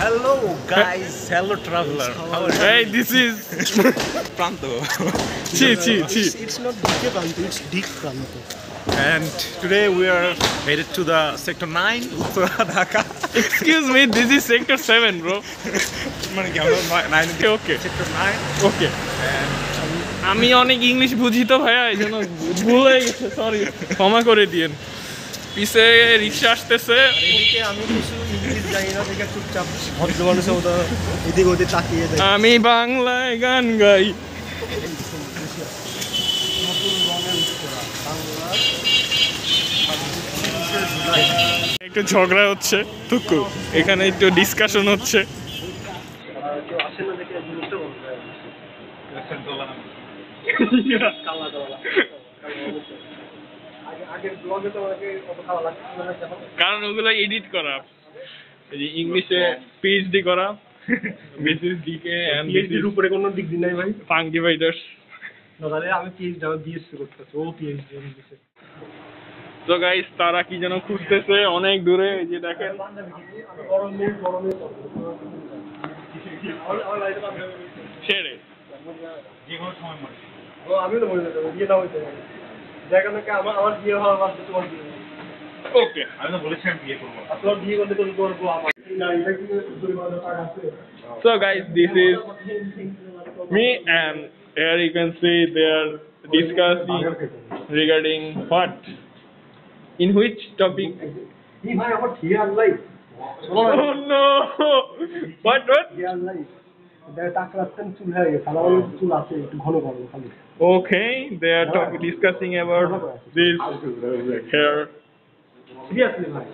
Hello guys, hello traveler. How are you? Hey, this is Pranto. Chi. It's not DK Pranto, it's Dick Pranto. And today we are headed to the sector 9, Uttara Dhaka. Excuse me, this is sector 7, bro. মানে কি আমরা 9 Okay. sector 9 Okay. আমি অনেক English বুঝি তো ভাইয়া, এই জন্য ভুল হয়ে গেছে, সরি, ক্ষমা করে দিয়েন। পিছে রিক্সা আসতেছে। এদিকে আমি কিছু ইংলিশ জানি না, দেখে চুপচাপ ভদ্র মানুষের মতো এদিক ওদিক তাকিয়ে দেখি। আমি বাংলায় গান গাই। একটু ঝগড়া হচ্ছে টুকু, এখানে একটু ডিসকাশন হচ্ছে। কারণ ওগুলো এডিট করা, ইংলিশে পিএইচডি করা, বিসিএস ডিকে এন্ড পিএইচডির উপরে কোনো ডিগ্রি নাই ভাই। Funky fighters. তাহলে আমি পিএইচডি আমার বিএসসি করতেছি, ও পিএইচডি ইংলিশে। তো গাইস তারা কি যেন খুঁজতেছে অনেক দূরে, এই যে দেখেন। ছেড়ে আমি তো বলি বিয়ে না হইতে যেখানে আমার বিয়ে হওয়ার বাদ তোমার বিয়ে। ওকে, আমি তো বলেছিলাম বিয়ে করব। আপনার বিয়ে করতে তো করবো আমার না, এটা কি পরিবারের টাকা আছে? So guys, this is me, and here you can see they are discussing regarding what? In which topic? এই ভাই আমার ঠিয়ার লাই। Oh no! What? ঠিয়ার লাই। টাকা রাখতেন চুল হয়ে গেছে, আমার চুল আছে একটু ঘন করবো খালি। Okay, they are discussing about this hair. Seriously ভাই।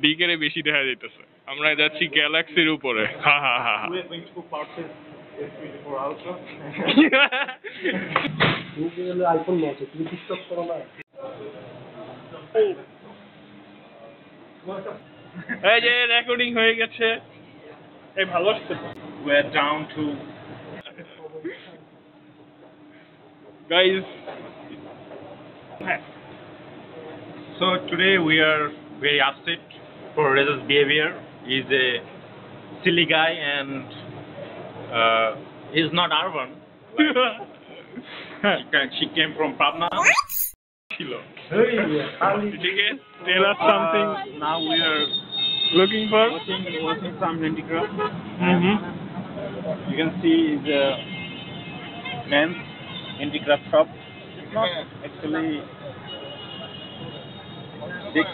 ডিকেরে বেশি দেখা যাইতেছে। আমরা যাচ্ছি গ্যালাক্সির উপরে। হা হা হা। আইফোন আছে, তুমি টিকটক করো না? এই যে রেকর্ডিং হয়ে গেছে। এই ভালো আসছে। We are down to Guys, So today we are very upset for Reza's behavior. He's a silly guy and he's not urban. She came from Pabna. tell us something Now we are looking for. watching some handicraft. Mm-hmm. You can see the men's handicraft shop. It's not actually big.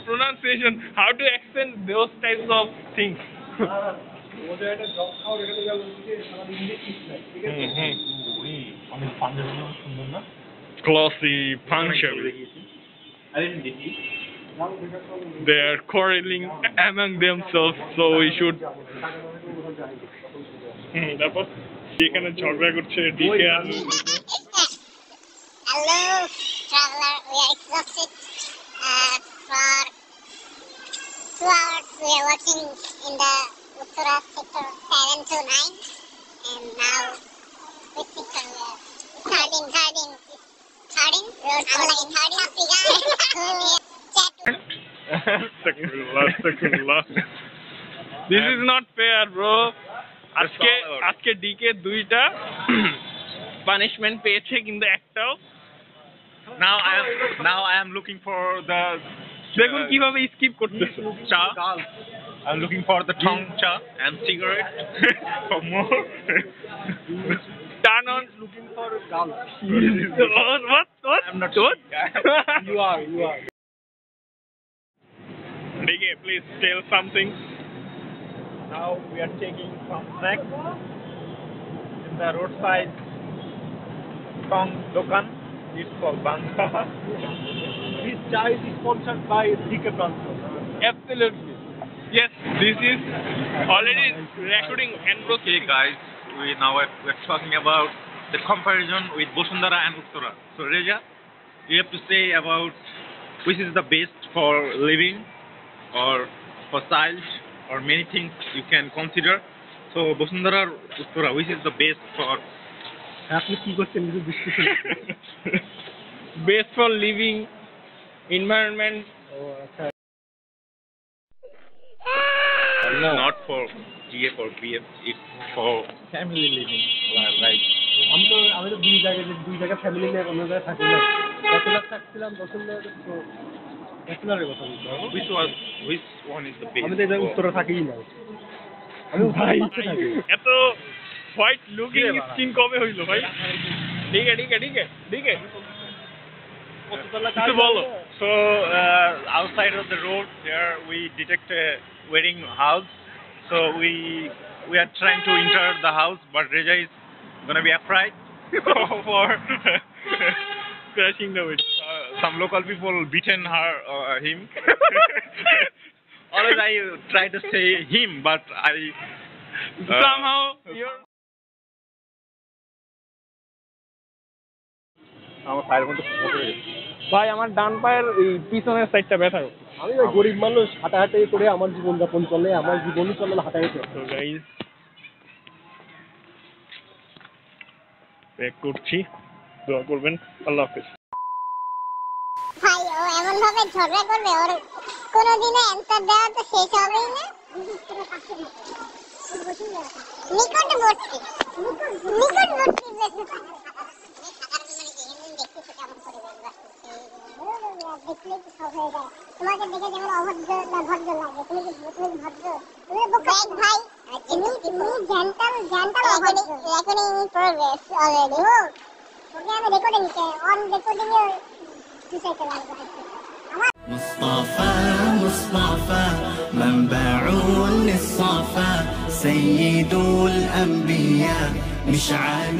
Pronunciation. How to explain those types of things? ওদের একটা job খাওয়ার এখানে গেল যে সারা English শিখছে, ঠিক আছে? অনেক পাঞ্জাবি সুন্দর না? Glossy, punctual. I didn't get it. They are quarreling among themselves, so we should. তারপর এখানে ঝগড়া করছে ডিকে আর Hello, traveler. We are exhausted. For 2 hours, we are working in the Uttara sector 7 to 9, and now which sector we are? Tharding road. I'm like Astaghfirullah. This is not fair, bro. আজকে decay দুইটা punishment পেয়েছে কিন্তু একটাও। Now I am looking for the দেখুন কিভাবে skip করতেছে। cha. I'm looking for the tong cha and cigarette for more. Turn on. looking for girls. What? I'm not What? You are. Dike, please tell something. Now we are taking some snacks in the roadside tong dokan. It's called Bangka. This chai is sponsored by DK Pranto. Absolutely. Yes, this is already recording and Okay, guys, we're talking about the comparison with Bosundhara and Uttara. So Reza, you have to say about which is the best for living or for child or many things you can consider. So Bosundharaর Uttara, which is the best for আপনি কি করছেন কিছু discussion? Best for living, environment. ও আচ্ছা, not for GF or BF, it's for family living, right? আমি তো দুই জায়গায় family নিয়ে অন্য জায়গায় থাকি না, ব্যাচেলার থাকছিলাম বসুন্ধরা, তো ব্যাচেলারের কথা বলতে হবে। Which one is the best? আমি তো এই জায়গায় for- উত্তরে থাকিই না, আমি ভাই থাকি। এত হোয়াইট লুকিং স্কিন কবে হইলো ভাই? ঠিক আছে কিছু বলো। So outside of the road there we detect a wedding house. So we are trying to enter the house, but Reja is gonna be afraid for crashing the window. some local people beaten him. Always I try to say him, but I Somehow you're আমার পায়ের মধ্যে ফোঁটা পড়ে গেছে। ভাই আমার ডান পায়ের এই পিছনের সাইডটা ব্যথা করছে। আমি ওই গরিব মানুষ, হাঁটাহাঁটি করে আমার জীবনযাপন চলে, আমার জীবনই চলে হাঁটাহাঁটি। তো গাইস ব্যাক করছি, দোয়া করবেন। আল্লাহ হাফেজ। ভাই ও এমন ভাবে ঝগড়া করবে, ওর কোনোদিনও অ্যান্সার দেওয়া তো শেষ হবেই না। নিকটবর্তী দেখলে কি সব হয়ে যায়। তোমাকে দেখে যেমন অভদ্র না ভদ্র লাগে, তুমি কি ভদ্র? তুমি বোকা ভাই, তুমি জানতাম রেকর্ডিং ইন প্রোগ্রেস অলরেডি। ওকে আমি রেকর্ডিং অন রেকর্ডিং এ বিষয়টা লাগবে। مصطفى مصطفى منبع للصفا سيد الأنبياء مشعل